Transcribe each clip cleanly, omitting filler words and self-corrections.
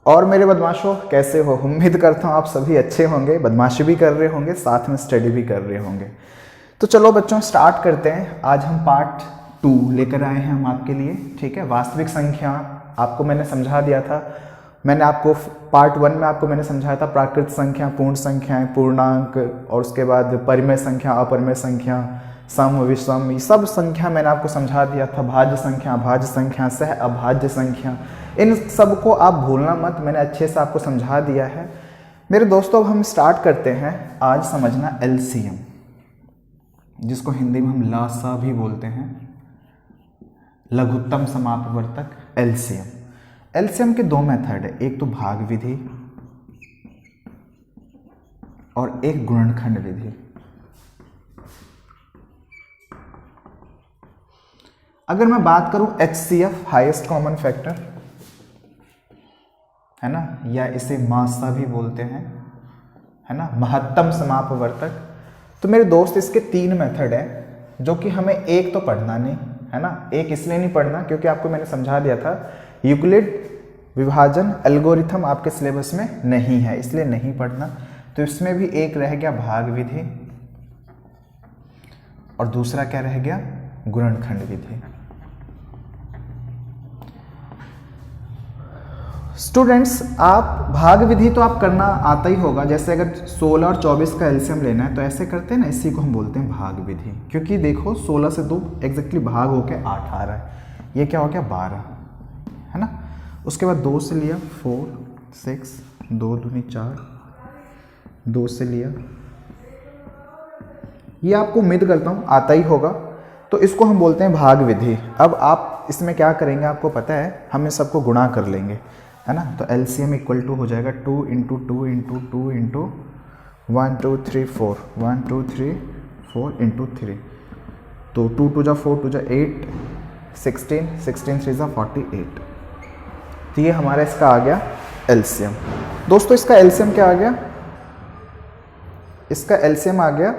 और मेरे बदमाशों कैसे हो? उम्मीद करता हूँ आप सभी अच्छे होंगे, बदमाशी भी कर रहे होंगे, साथ में स्टडी भी कर रहे होंगे। तो चलो बच्चों स्टार्ट करते हैं। आज हम पार्ट 2 लेकर आए हैं हम आपके लिए, ठीक है। वास्तविक संख्या आपको मैंने समझा दिया था। मैंने आपको पार्ट 1 में आपको मैंने समझाया था प्राकृत संख्या, पूर्ण संख्याएं, पूर्णांक, और उसके बाद परिमेय संख्या, अपरिमेय संख्या, सम विषम, ये सब संख्या मैंने आपको समझा दिया था। भाज्य संख्या, अभाज्य संख्या, सह अभाज्य संख्या, इन सब को आप भूलना मत, मैंने अच्छे से आपको समझा दिया है। मेरे दोस्तों अब हम स्टार्ट करते हैं आज समझना एलसीएम, जिसको हिंदी में हम लासा भी बोलते हैं, लघुत्तम समापवर्तक एलसीएम। एलसीएम के 2 मेथड है, एक तो भाग विधि और एक गुणनखंड विधि। अगर मैं बात करूं एचसीएफ, हाईएस्ट कॉमन फैक्टर, है ना, या इसे मासा भी बोलते हैं, है ना, महत्तम समापवर्तक, तो मेरे दोस्त इसके 3 मेथड है, जो कि हमें एक तो पढ़ना नहीं, है ना। एक इसलिए नहीं पढ़ना क्योंकि आपको मैंने समझा दिया था यूक्लिड विभाजन एल्गोरिथम आपके सिलेबस में नहीं है, इसलिए नहीं पढ़ना। तो इसमें भी एक रह गया भाग विधि और दूसरा क्या रह गया, गुणनखंड विधि। स्टूडेंट्स आप भाग विधि तो आप करना आता ही होगा। जैसे अगर 16 और 24 का एलसीएम लेना है तो ऐसे करते हैं ना, इसी को हम बोलते हैं भाग विधि। क्योंकि देखो 16 से 2 एग्जैक्टली भाग होके 8 आ रहा है, ये क्या हो गया 12, है ना। उसके बाद 2 से लिया 4 6, 2 दूनी 4, 2 से लिया, ये आपको उम्मीद करता हूँ आता ही होगा। तो इसको हम बोलते हैं भाग विधि। अब आप इसमें क्या करेंगे आपको पता है, हम इन सबको गुणा कर लेंगे, है ना। तो एलसीएम इक्वल टू हो जाएगा 2 इंटू 2 इंटू 2 इंटू 1 2 3 4, 1 2 3 4 इंटू 3, तो 2 2 जा 4 2 जा 8, 16 16 3 जा 48। तो ये हमारा इसका आ गया एलसीएम। दोस्तों इसका एलसीएम क्या आ गया, इसका एलसीएम आ गया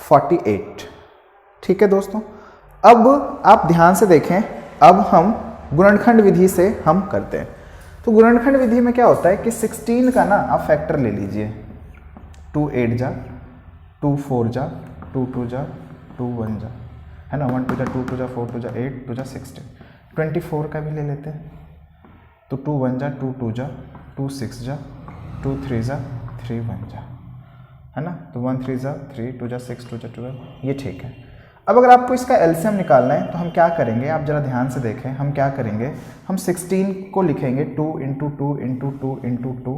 48, ठीक है दोस्तों। अब आप ध्यान से देखें, अब हम गुणनखंड विधि से हम करते हैं। तो गुणनखंड विधि में क्या होता है कि 16 का ना आप फैक्टर ले लीजिए, 2 8 जा, 2 4 जा, 2 2 जा, 2 1 जा, है ना, 1 2 जा, 2 2 जा, 4 2 जा, 8 2 जा 16, 24 का भी ले लेते हैं। तो 2 1 जा, 2 2 जा, 2 6 जा, 2 3 जा, 3 1 जा, है ना। तो 1 3 जा 3, 2 जा 6, 2 जा 12, ये ठीक है। अब अगर आपको इसका एलसीएम निकालना है तो हम क्या करेंगे, आप जरा ध्यान से देखें, हम क्या करेंगे, हम 16 को लिखेंगे 2 इंटू 2 इंटू 2 इंटू 2,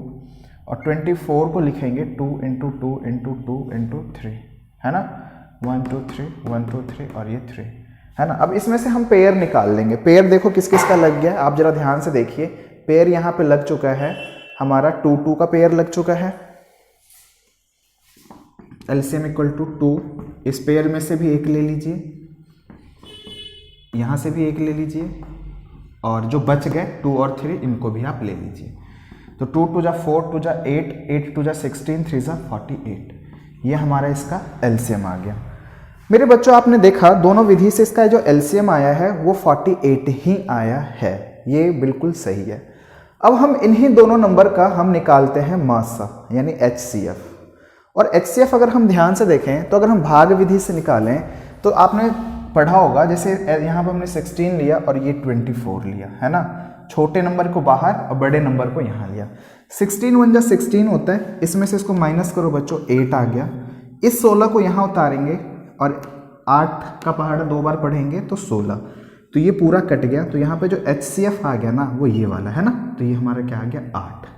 और 24 को लिखेंगे 2 इंटू 2 इंटू 2 इंटू 3, है ना, 1 2 3 1 2 3 और ये 3, है ना। अब इसमें से हम पेयर निकाल लेंगे। पेयर देखो किस किस का लग गया, आप जरा ध्यान से देखिए। पेयर यहाँ पे लग चुका है हमारा 2 2 का पेयर लग चुका है, एलसीएम इक्वल टू 2। इस पेयर में से भी एक ले लीजिए, यहाँ से भी एक ले लीजिए, और जो बच गए 2 और 3 इनको भी आप ले लीजिए। तो 2 2 जा 4 2 जा 8, 8 2 जा 16, 3 जा 48, ये हमारा इसका एलसीएम आ गया। मेरे बच्चों आपने देखा दोनों विधि से इसका जो एलसीएम आया है वो 48 ही आया है, ये बिल्कुल सही है। अब हम इन्हीं दोनों नंबर का हम निकालते हैं मासा यानी एचसीएफ। और एचसीएफ अगर हम ध्यान से देखें तो अगर हम भाग विधि से निकालें तो आपने पढ़ा होगा, जैसे यहाँ पर हमने 16 लिया और ये 24 लिया, है ना, छोटे नंबर को बाहर और बड़े नंबर को यहाँ लिया। 16 1 जा 16 होता है, इसमें से इसको माइनस करो बच्चों, 8 आ गया। इस 16 को यहाँ उतारेंगे और 8 का पहाड़ा 2 बार पढ़ेंगे तो 16, तो ये पूरा कट गया। तो यहाँ पे जो एचसीएफ आ गया ना वो ये वाला है ना, तो ये हमारा क्या आ गया 8।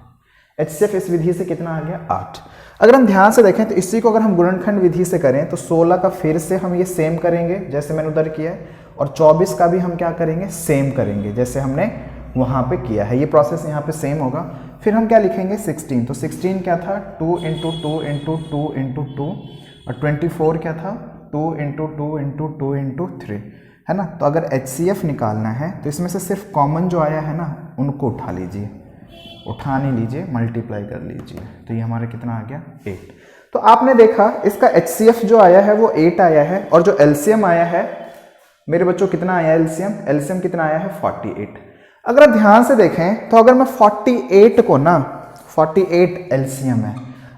एचसीएफ इस विधि से कितना आ गया 8। अगर हम ध्यान से देखें तो इसी को अगर हम गुणनखंड विधि से करें तो 16 का फिर से हम ये सेम करेंगे जैसे मैंने उधर किया है, और 24 का भी हम क्या करेंगे सेम करेंगे जैसे हमने वहाँ पे किया है। ये प्रोसेस यहाँ पे सेम होगा। फिर हम क्या लिखेंगे 16, तो 16 क्या था 2 इंटू 2 इंटू 2 इंटू 2, और 24 क्या था 2 इंटू 2 इंटू 2 इंटू 3, है ना। तो अगर एचसीएफ निकालना है तो इसमें से सिर्फ कॉमन जो आया है ना उनको उठा लीजिए, उठा नहीं लीजिए, मल्टीप्लाई कर लीजिए, तो ये हमारा कितना आ गया 8। तो आपने देखा इसका एचसीएफ जो आया है वो 8 आया है, और जो एलसीएम आया है मेरे बच्चों कितना आया है एलसीएम, एलसीएम कितना आया है 48। अगर आप ध्यान से देखें तो अगर मैं 48 को ना, 48 एलसीएम है,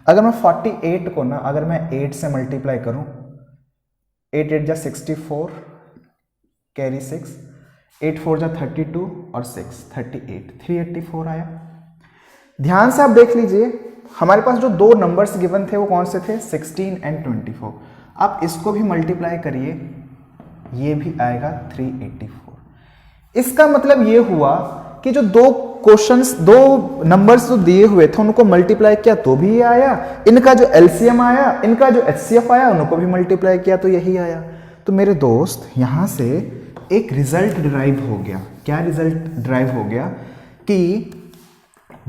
अगर मैं 48 को ना अगर मैं 8 से मल्टीप्लाई करूं, 8 8 जा 64 कैरी 6, 8 4 जा 32 और 6 38, 384 आया। ध्यान से आप देख लीजिए हमारे पास जो दो नंबर्स गिवन थे वो कौन से थे, 16 एंड 24। आप इसको भी मल्टीप्लाई करिए, ये भी आएगा 384। इसका मतलब ये हुआ कि जो दो क्वेश्चंस, दो नंबर्स जो दिए हुए थे उनको मल्टीप्लाई किया तो भी ये आया, इनका जो एलसीएम आया, इनका जो एचसीएफ आया, उनको भी मल्टीप्लाई किया तो यही आया। तो मेरे दोस्त यहां से एक रिजल्ट डिराइव हो गया। क्या रिजल्ट डिराइव हो गया कि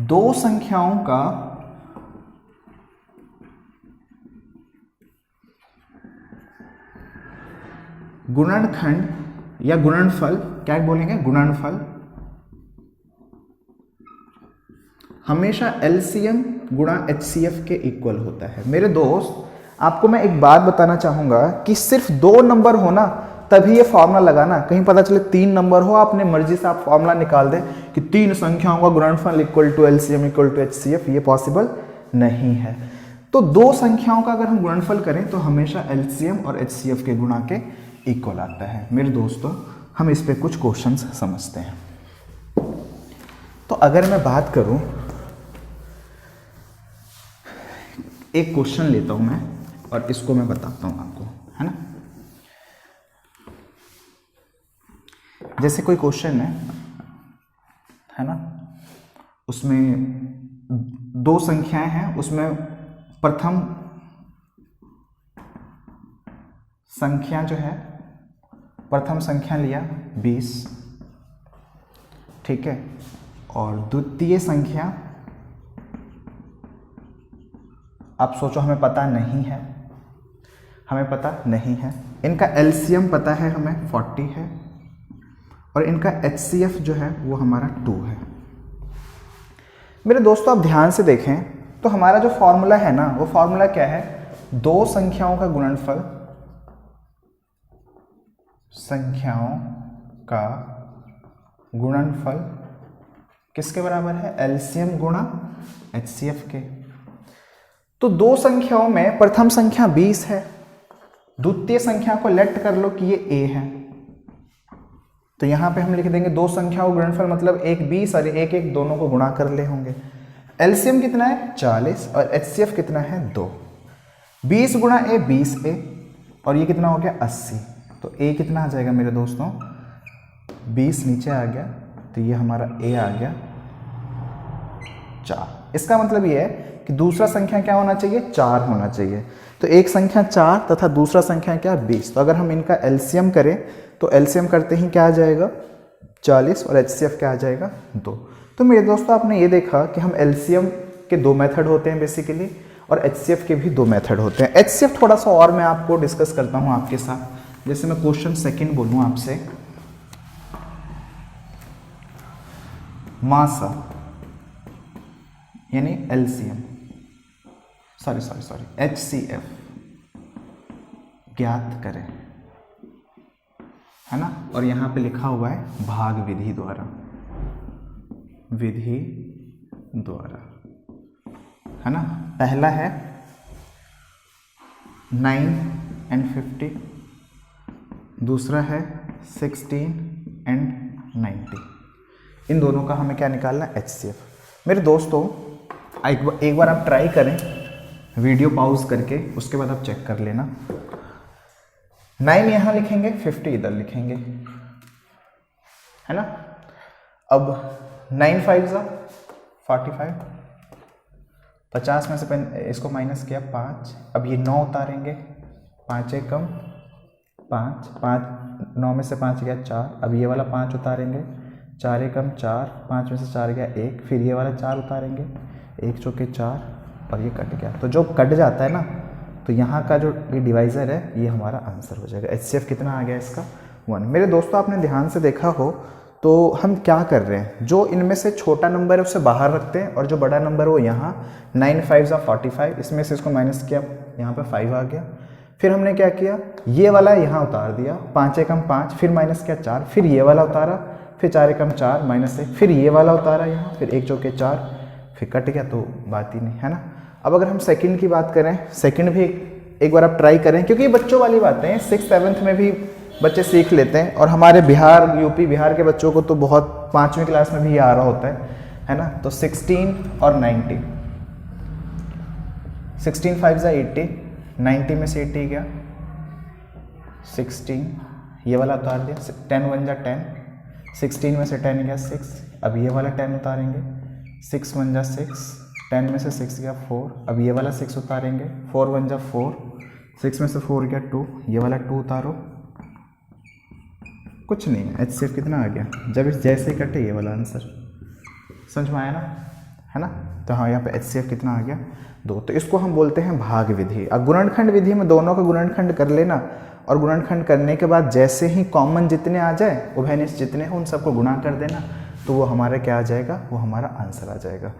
दो संख्याओं का गुणनखंड या गुणनफल, क्या बोलेंगे, गुणनफल हमेशा एलसीएम गुणा एचसीएफ के इक्वल होता है। मेरे दोस्त आपको मैं एक बात बताना चाहूंगा कि सिर्फ दो नंबर होना तभी ये फॉर्मूला लगाना, कहीं पता चले 3 नंबर हो, अपने मर्जी से आप फॉर्मूला निकाल दें कि 3 संख्याओं का गुणनफल equal to LCM equal to HCF, ये पॉसिबल नहीं है। तो दो संख्याओं का अगर हम गुणनफल करें तो हमेशा एलसीएम और एचसीएफ के गुणा के इक्वल आता है। मेरे दोस्तों हम इस पे कुछ क्वेश्चंस समझते हैं। तो अगर मैं बात करूं, एक क्वेश्चन लेता हूं मैं और इसको मैं बताता हूं आपको, है ना। जैसे कोई क्वेश्चन है ना, उसमें दो संख्याएं हैं, उसमें प्रथम संख्या जो है, प्रथम संख्या लिया 20, ठीक है, और द्वितीय संख्या आप सोचो हमें पता नहीं है, हमें पता नहीं है। इनका एलसीएम पता है हमें 40 है और इनका एचसीएफ जो है वो हमारा 2 है। मेरे दोस्तों आप ध्यान से देखें तो हमारा जो फॉर्मूला है ना, वो फॉर्मूला क्या है, दो संख्याओं का गुणनफल, संख्याओं का गुणनफल किसके बराबर है, एलसीएम गुणा एचसीएफ के। तो दो संख्याओं में प्रथम संख्या 20 है, द्वितीय संख्या को लेट कर लो कि ये a है, तो यहां पे हम लिख देंगे दो संख्याओं का गुणनफल मतलब एक 20 और एक एक दोनों को गुणा कर ले होंगे। एलसीएम कितना है 40 और एचसीएफ कितना है 2। 20 गुणा a 20a और ये कितना हो गया 80, तो a कितना आ जाएगा मेरे दोस्तों, 20 नीचे आ गया तो ये हमारा a आ गया 4। इसका मतलब ये है कि दूसरा संख्या क्या होना चाहिए, 4 होना चाहिए। तो एक संख्या 4 तथा दूसरा संख्या क्या 20। तो अगर हम इनका एलसीएम करें तो एलसीएम करते ही क्या आ जाएगा 40 और एचसीएफ क्या आ जाएगा 2। तो मेरे दोस्तों आपने ये देखा कि हम एलसीएम के 2 मेथड होते हैं बेसिकली और एचसीएफ के भी 2 मेथड होते हैं। एचसीएफ थोड़ा सा और मैं आपको डिस्कस करता हूँ आपके साथ। जैसे मैं क्वेश्चन सेकंड बोलूँ आपसे, मासा यानी एलसीएम सॉरी एचसीएफ ज्ञात करें, है ना। और यहां पे लिखा हुआ है भाग विधि द्वारा, विधि द्वारा, है ना। पहला है 9 एंड 50, दूसरा है 16 एंड 90। इन दोनों का हमें क्या निकालना है, एचसीएफ। मेरे दोस्तों एक बार आप ट्राई करें, वीडियो पॉज करके, उसके बाद आप चेक कर लेना। 9 यहां लिखेंगे, 50 इधर लिखेंगे, है ना। अब 9 5 जा 45, 50 में से इसको माइनस किया 5। अब ये 9 उतारेंगे, 5 एक कम 5, 9 में से 5 गया 4। अब ये वाला 5 उतारेंगे, 4 एक कम 4, 5 में से 4 गया 1। फिर ये वाला 4 उतारेंगे, 1 चौके 4 और ये कट गया। तो जो कट जाता है ना, तो यहाँ का जो ये डिवाइज़र है ये हमारा आंसर हो जाएगा। एचसीएफ कितना आ गया इसका 1। मेरे दोस्तों आपने ध्यान से देखा हो तो हम क्या कर रहे हैं, जो इनमें से छोटा नंबर है उसे बाहर रखते हैं और जो बड़ा नंबर है वो यहाँ 9 5 जा 45, इसमें से इसको माइनस किया, यहाँ पे 5 आ गया। फिर हमने क्या किया, ये वाला यहाँ उतार दिया, 5 एकम 5, फिर माइनस किया 4, फिर ये वाला उतारा, फिर 4 एकम 4 माइनस 1, फिर ये वाला उतारा यहाँ, फिर 1 चौके 4, फिर कट गया तो बात ही नहीं है ना। अब अगर हम सेकंड की बात करें, सेकंड भी एक बार आप ट्राई करें, क्योंकि ये बच्चों वाली बातें हैं, 6th-7th में भी बच्चे सीख लेते हैं, और हमारे बिहार यूपी बिहार के बच्चों को तो बहुत 5वीं क्लास में भी ये आ रहा होता है ना। तो 16 और 90, 16 5 80, 90 में से 80 गया 16, ये वाला उतार दिया, 10 1 जा 10, 16 में से 10 गया 6, अब ये वाला 10 उतारेंगे, 6 1 जा 6, 10 में से 6 गया 4, अब ये वाला 6 उतारेंगे, 4 1 जा 4, 6 में से 4 गया 2, ये वाला 2 उतारो, कुछ नहीं है, HCF कितना आ गया, जब इस जैसे ही कटे ये वाला आंसर, समझ में आया ना, है ना। तो हाँ, यहाँ पे HCF कितना आ गया 2। तो इसको हम बोलते हैं भाग विधि। अब गुणनखंड विधि में दोनों का गुणनखंड कर लेना, और गुणनखंड करने के बाद जैसे ही कॉमन जितने आ जाए, उभयनिष्ठ जितने हैं, उन सबको गुणा कर देना, तो वो हमारा क्या आ जाएगा, वो हमारा आंसर आ जाएगा।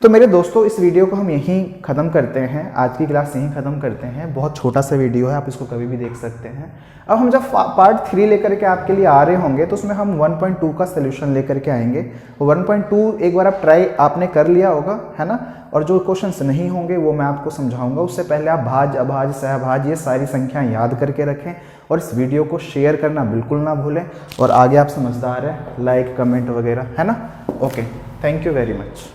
तो मेरे दोस्तों, इस वीडियो को हम यहीं ख़त्म करते हैं, आज की क्लास यहीं ख़त्म करते हैं। बहुत छोटा सा वीडियो है, आप इसको कभी भी देख सकते हैं। अब हम जब पार्ट 3 लेकर के आपके लिए आ रहे होंगे, तो उसमें हम 1.2 का सोल्यूशन लेकर के आएंगे। 1.2 एक बार आप ट्राई आपने कर लिया होगा, है ना, और जो क्वेश्चंस नहीं होंगे वो मैं आपको समझाऊंगा। उससे पहले आप भाज, अभाज, सहभाज ये सारी संख्याएं याद करके रखें, और इस वीडियो को शेयर करना बिल्कुल ना भूलें। और आगे आप समझदार हैं, लाइक कमेंट वगैरह, है ना। Okay, thank you very much.